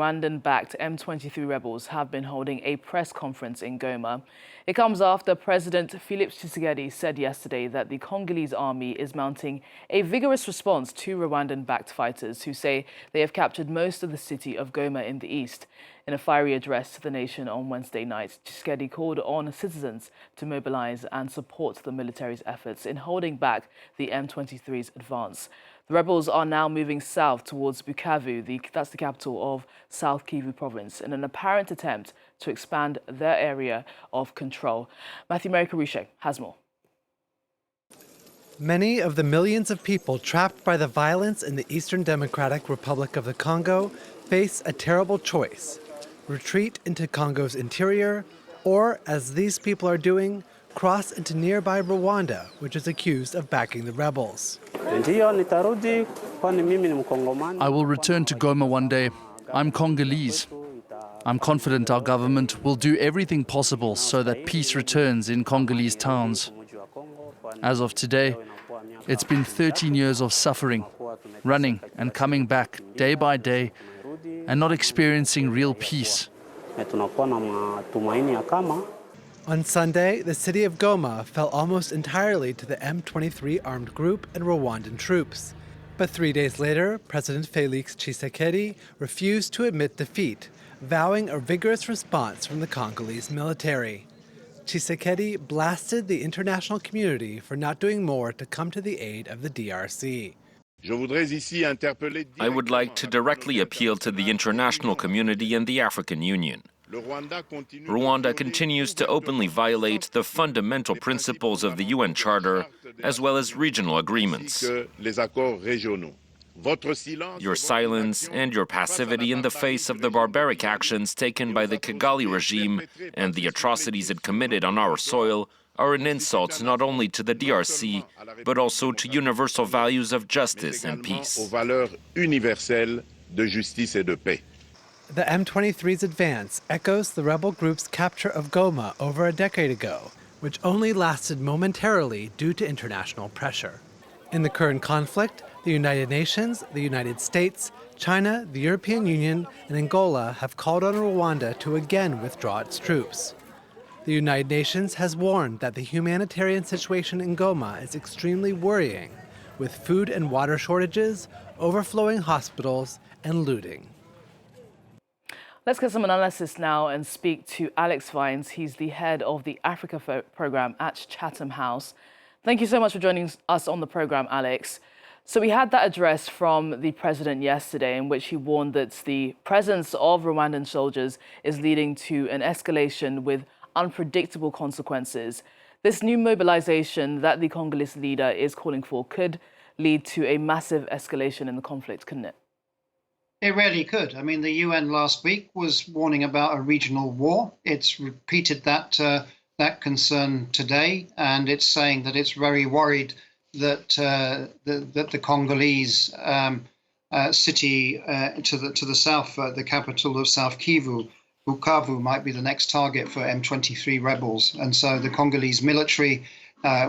Rwandan-backed M23 rebels have been holding a press conference in Goma. It comes after President Felix Tshisekedi said yesterday that the Congolese army is mounting a vigorous response to Rwandan-backed fighters who say they have captured most of the city of Goma in the east. In a fiery address to the nation on Wednesday night, Tshisekedi called on citizens to mobilize and support the military's efforts in holding back the M23's advance. The rebels are now moving south towards Bukavu, that's the capital of South Kivu province, in an apparent attempt to expand their area of control. Matthew Merikarishe has more. Many of the millions of people trapped by the violence in the Eastern Democratic Republic of the Congo face a terrible choice: retreat into Congo's interior, or, as these people are doing, cross into nearby Rwanda, which is accused of backing the rebels. I will return to Goma one day. I'm Congolese. I'm confident our government will do everything possible so that peace returns in Congolese towns. As of today, it's been 13 years of suffering, running and coming back day by day, and not experiencing real peace. On Sunday, the city of Goma fell almost entirely to the M23 armed group and Rwandan troops. But 3 days later, President Felix Tshisekedi refused to admit defeat, vowing a vigorous response from the Congolese military. Tshisekedi blasted the international community for not doing more to come to the aid of the DRC. I would like to directly appeal to the international community and the African Union. Rwanda continues to openly violate the fundamental principles of the UN Charter, as well as regional agreements. Your silence and your passivity in the face of the barbaric actions taken by the Kigali regime and the atrocities it committed on our soil are an insult not only to the DRC, but also to universal values of justice and peace. The M23's advance echoes the rebel group's capture of Goma over a decade ago, which only lasted momentarily due to international pressure. In the current conflict, the United Nations, the United States, China, the European Union, and Angola have called on Rwanda to again withdraw its troops. The United Nations has warned that the humanitarian situation in Goma is extremely worrying, with food and water shortages, overflowing hospitals, and looting. Let's get some analysis now and speak to Alex Vines. He's the head of the Africa program at Chatham House. Thank you so much for joining us on the program, Alex. So we had that address from the president yesterday in which he warned that the presence of Rwandan soldiers is leading to an escalation with unpredictable consequences. This new mobilization that the Congolese leader is calling for could lead to a massive escalation in the conflict, couldn't it? It really could. I mean, the UN last week was warning about a regional war. It's repeated that concern today, and it's saying that it's very worried that the Congolese city to the south, the capital of South Kivu, Bukavu, might be the next target for M23 rebels. And so the Congolese military,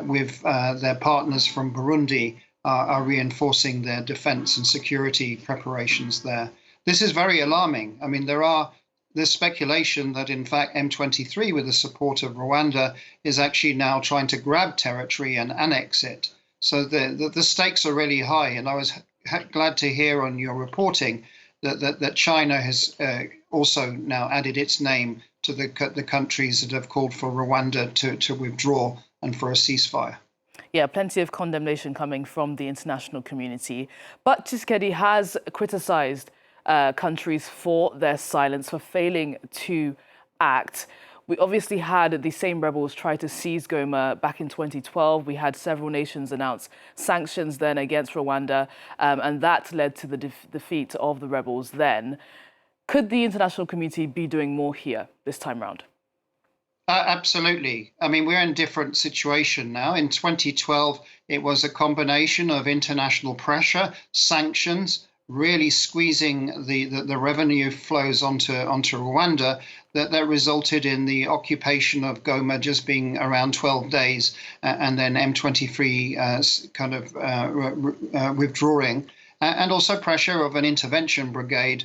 with their partners from Burundi, are reinforcing their defense and security preparations there. This is very alarming. I mean, there's speculation that, in fact, M23, with the support of Rwanda, is actually now trying to grab territory and annex it. So the stakes are really high. And I was glad to hear on your reporting that China has also now added its name to the countries that have called for Rwanda to withdraw and for a ceasefire. Yeah, plenty of condemnation coming from the international community. But Tshisekedi has criticized countries for their silence, for failing to act. We obviously had the same rebels try to seize Goma back in 2012. We had several nations announce sanctions then against Rwanda, and that led to the defeat of the rebels then. Could the international community be doing more here this time round? Absolutely. I mean, we're in a different situation now. In 2012, it was a combination of international pressure, sanctions, really squeezing the revenue flows onto Rwanda that resulted in the occupation of Goma just being around 12 days, and then M23 kind of withdrawing, and also pressure of an intervention brigade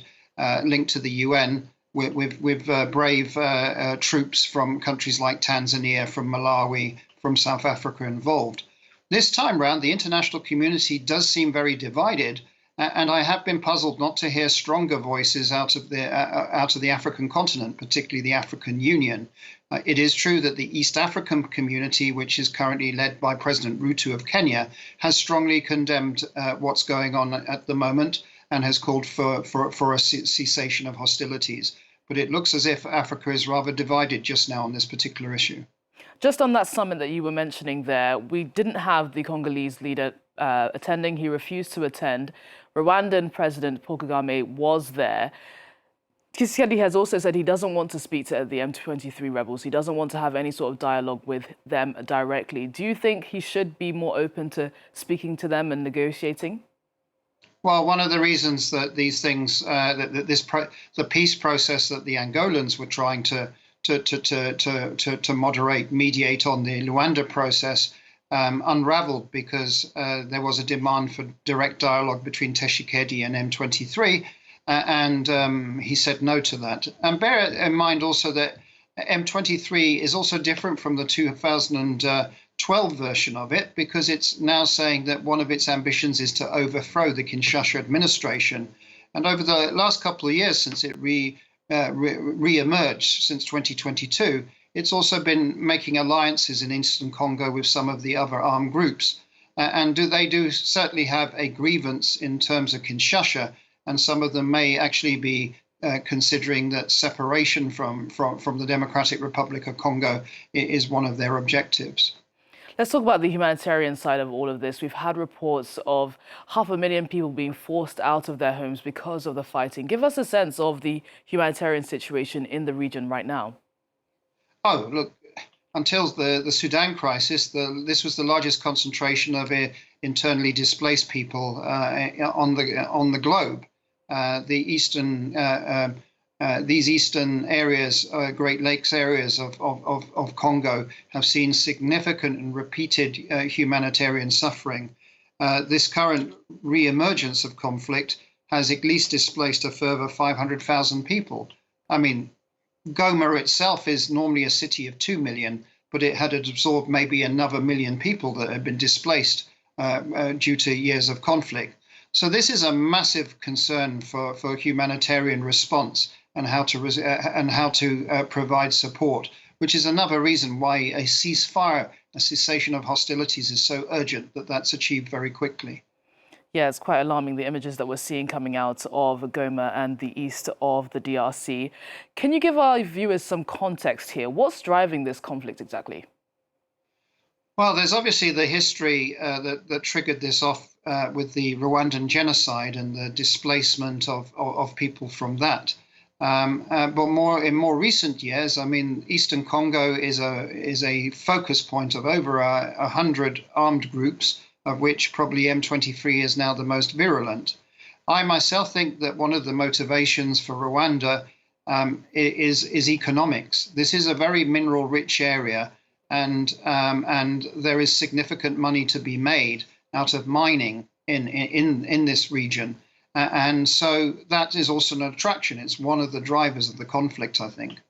linked to the UN with brave troops from countries like Tanzania, from Malawi, from South Africa involved. This time round, the international community does seem very divided, and I have been puzzled not to hear stronger voices out of the African continent, particularly the African Union. It is true that the East African community, which is currently led by President Ruto of Kenya, has strongly condemned what's going on at the moment and has called for a cessation of hostilities. But it looks as if Africa is rather divided just now on this particular issue. Just on that summit that you were mentioning there, we didn't have the Congolese leader attending. He refused to attend. Rwandan President Paul Kagame was there. Tshisekedi has also said he doesn't want to speak to the M23 rebels. He doesn't want to have any sort of dialogue with them directly. Do you think he should be more open to speaking to them and negotiating? Well, one of the reasons that these things, the peace process that the Angolans were trying to moderate, mediate on the Luanda process, unraveled because there was a demand for direct dialogue between Tshisekedi and M23, and he said no to that. And bear in mind also that M23 is also different from the 2012 version of it, because it's now saying that one of its ambitions is to overthrow the Kinshasa administration. And over the last couple of years, since it re-emerged since 2022, it's also been making alliances in Eastern Congo with some of the other armed groups. And they do certainly have a grievance in terms of Kinshasa, and some of them may actually be considering that separation from the Democratic Republic of Congo is one of their objectives. Let's talk about the humanitarian side of all of this. We've had reports of 500,000 people being forced out of their homes because of the fighting. Give us a sense of the humanitarian situation in the region right now. Oh, look, until the Sudan crisis, this was the largest concentration of internally displaced people on the globe. These eastern areas, Great Lakes areas of Congo, have seen significant and repeated humanitarian suffering. This current re-emergence of conflict has at least displaced a further 500,000 people. I mean, Goma itself is normally a city of 2 million, but it had absorbed maybe another 1 million people that had been displaced due to years of conflict. So this is a massive concern for humanitarian response and how to provide support, which is another reason why a ceasefire, a cessation of hostilities, is so urgent that that's achieved very quickly. Yeah, it's quite alarming, the images that we're seeing coming out of Goma and the east of the DRC. Can you give our viewers some context here? What's driving this conflict exactly? Well, there's obviously the history that triggered this off with the Rwandan genocide and the displacement of people from that. But in more recent years, I mean, Eastern Congo is a focus point of over 100 armed groups, of which probably M23 is now the most virulent. I myself think that one of the motivations for Rwanda is economics. This is a very mineral-rich area, and there is significant money to be made out of mining in this region. And so that is also an attraction. It's one of the drivers of the conflict, I think.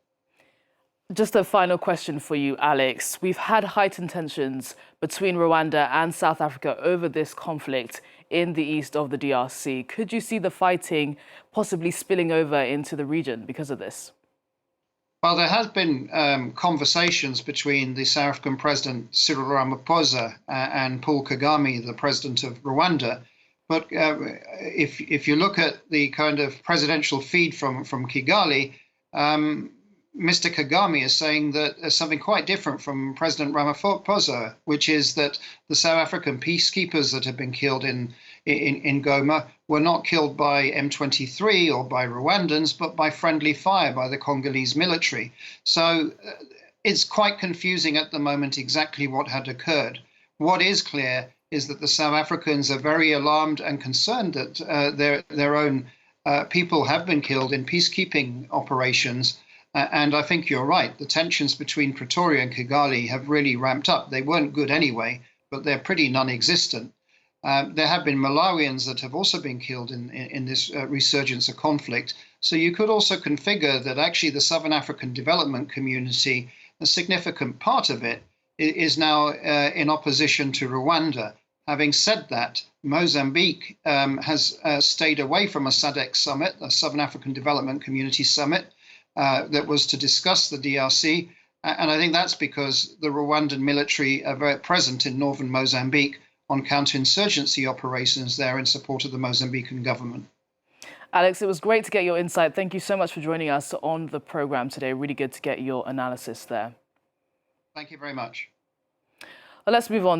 Just a final question for you, Alex. We've had heightened tensions between Rwanda and South Africa over this conflict in the east of the DRC. Could you see the fighting possibly spilling over into the region because of this? Well, there has been conversations between the South African President Cyril Ramaphosa and Paul Kagame, the president of Rwanda. But if you look at the kind of presidential feed from Kigali, Mr. Kagame is saying that there's something quite different from President Ramaphosa, which is that the South African peacekeepers that have been killed in Goma were not killed by M23 or by Rwandans, but by friendly fire by the Congolese military. So it's quite confusing at the moment exactly what had occurred. What is clear is that the South Africans are very alarmed and concerned that their own people have been killed in peacekeeping operations. And I think you're right. The tensions between Pretoria and Kigali have really ramped up. They weren't good anyway, but they're pretty non-existent. There have been Malawians that have also been killed in this resurgence of conflict. So you could also configure that actually the Southern African Development Community, a significant part of it, is now in opposition to Rwanda. Having said that, Mozambique has stayed away from a SADC summit, a Southern African Development Community summit, that was to discuss the DRC. And I think that's because the Rwandan military are very present in northern Mozambique on counterinsurgency operations there in support of the Mozambican government. Alex, it was great to get your insight. Thank you so much for joining us on the program today. Really good to get your analysis there. Thank you very much. Well, let's move on.